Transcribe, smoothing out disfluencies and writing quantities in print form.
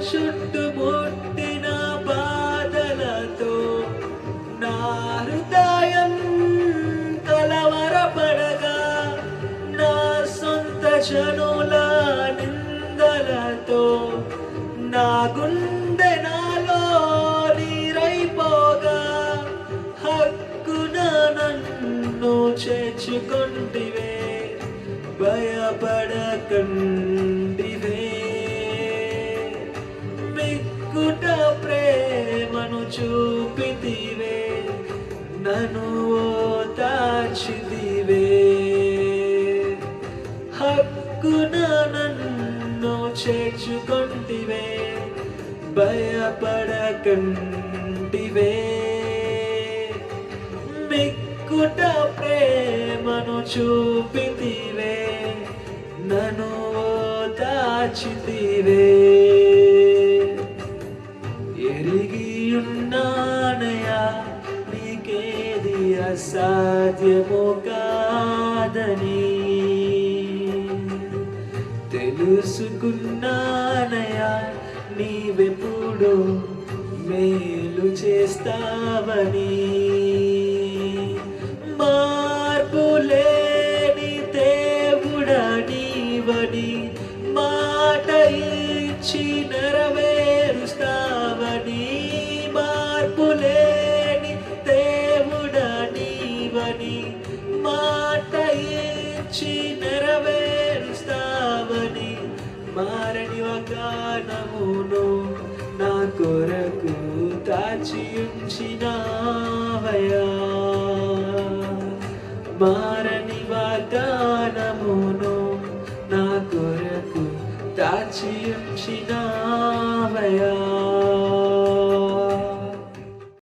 చుట్టుముట్టిన బాధలతో నా హృదయం కలవరపడగా, నా సొంత జనుల నిందలతో నా గుండె నాలో నీరైపోగా, హక్కున నన్ను చేర్చుకొంటివే, భయపడకండివే. మిక్కుట ప్రేమను చూపితివే, నన్ను ఓదార్చితివే, హక్కున నన్ను చేర్చుకొంటివే, భయపడకండివే. మిక్కుట ప్రేమను చూపితివే, నన్ను ఓదార్చితివే. ఎరిగియున్నానయా నీకేది అసాధ్యము కాదని, తెలుసుకున్నానయా నీవెప్పుడు మేలు చేస్తావని. మార్పులేని దేవుడా నీవని, మాట ఇచ్చి నెరవేరుస్తావని. మార్పులేని దేవుడా నీవని, మాట ఇచ్చి నెరవేరుస్తావని. మారని వాగ్దానమును నా కొరకు దాచి ఉంచినావయ్యా, మారని వాగ్దానమును నా కొరకు దాచి ఉంచినావయ్యా.